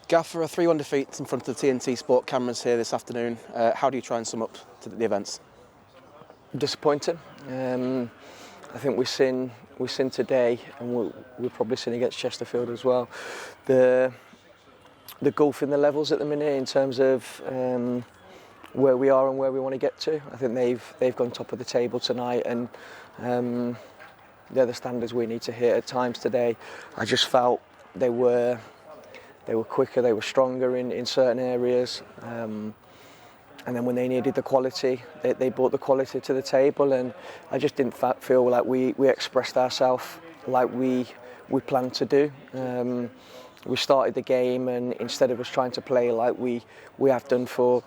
Gaffer, a 3-1 defeat in front of the TNT Sport cameras here this afternoon. How do you try and sum up to the events? Disappointing. I think we've seen today, and we'll probably seen against Chesterfield as well, the gulf in the levels at the minute in terms of where we are and where we want to get to. I think they've gone top of the table tonight, and they're the standards we need to hit at times today. I just felt they were quicker, they were stronger in certain areas, and then when they needed the quality, they brought the quality to the table, and I just didn't feel like we expressed ourselves like we planned to do. We started the game, and instead of us trying to play like we have done for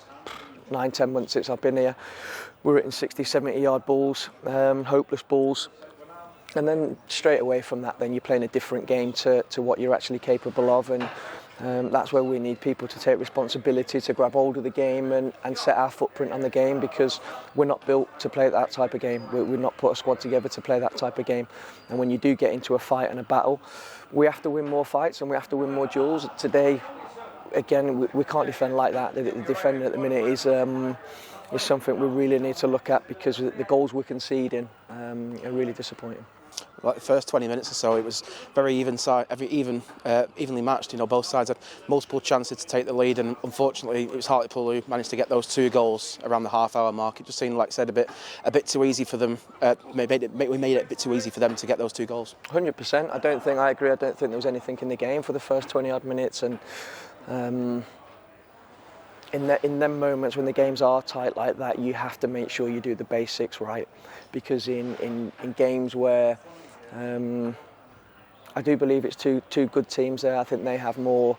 9-10 months since I've been here, we're hitting 60-70 yard balls, hopeless balls. And then straight away from that, then you're playing a different game to what you're actually capable of, and that's where we need people to take responsibility, to grab hold of the game and set our footprint on the game, because we're not built to play that type of game. We've not put a squad together to play that type of game. And when you do get into a fight and a battle, we have to win more fights and we have to win more duels. Today, again, we can't defend like that. The defending at the minute is something we really need to look at, because the goals we're conceding are really disappointing. Like the first 20 minutes or so, it was very evenly matched. You know, both sides had multiple chances to take the lead, and unfortunately, it was Hartlepool who managed to get those 2 goals around the half-hour mark. It just seemed, like I said, a bit too easy for them. We made it a bit too easy for them to get those 2 goals. 100%. I agree. I don't think there was anything in the game for the first 20-odd minutes, and in them moments when the games are tight like that, you have to make sure you do the basics right, because in games where I do believe it's two good teams there, I think they have more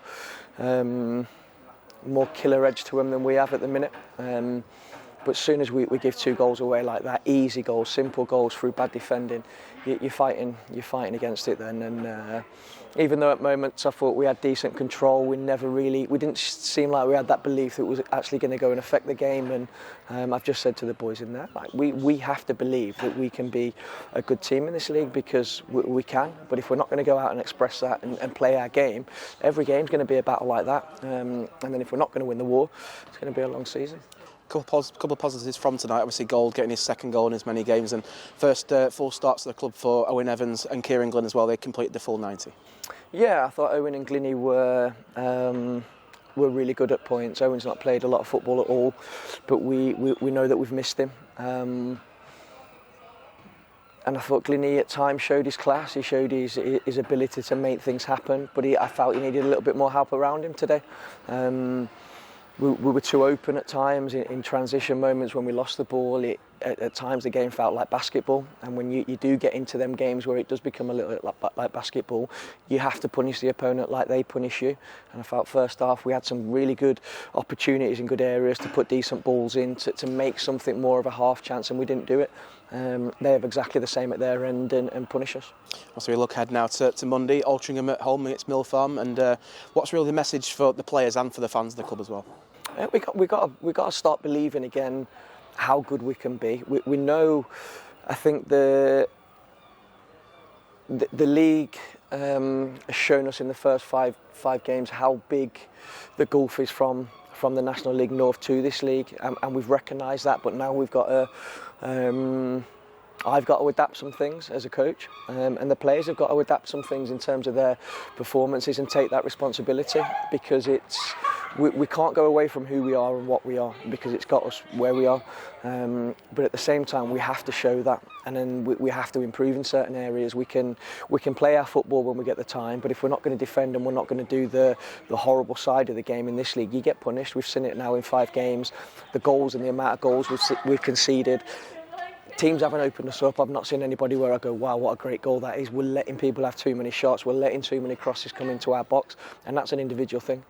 killer edge to them than we have at the minute. But as soon as we give 2 goals away like that, easy goals, simple goals through bad defending, you're fighting against it then. And even though at moments I thought we had decent control, we didn't seem like we had that belief that it was actually going to go and affect the game. And I've just said to the boys in there, like, we have to believe that we can be a good team in this league, because we can. But if we're not going to go out and express that and play our game, every game's going to be a battle like that. And then if we're not going to win the war, it's going to be a long season. Couple of positives from tonight. Obviously, Gold getting his 2nd goal in as many games, and first full starts to the club for Owen Evans and Kieran Glynn as well. They completed the full 90. Yeah, I thought Owen and Glynny were really good at points. Owen's not played a lot of football at all, but we know that we've missed him. And I thought Glynny at times showed his class. He showed his ability to make things happen, but I felt he needed a little bit more help around him today. We were too open at times in transition moments when we lost the ball. At times the game felt like basketball, and when you do get into them games where it does become a little bit like basketball, you have to punish the opponent like they punish you. And I felt first half we had some really good opportunities in good areas to put decent balls in to make something more of a half chance, and we didn't do it. They have exactly the same at their end and punish us. So we look ahead now to Monday, Altrincham at home against Mill Farm, and what's really the message for the players and for the fans of the club as well? We got to start believing again how good we can be. We know, I think the league has shown us in the first five games how big the gulf is from the National League North to this league, and we've recognised that. But now we've got to. I've got to adapt some things as a coach, and the players have got to adapt some things in terms of their performances and take that responsibility, because we can't go away from who we are and what we are, because it's got us where we are. But at the same time, we have to show that, and then we have to improve in certain areas. We can play our football when we get the time, but if we're not going to defend and we're not going to do the horrible side of the game in this league, you get punished. We've seen it now in 5 games. The goals and the amount of goals we've conceded. Teams haven't opened us up. I've not seen anybody where I go, wow, what a great goal that is. We're letting people have too many shots. We're letting too many crosses come into our box, and that's an individual thing.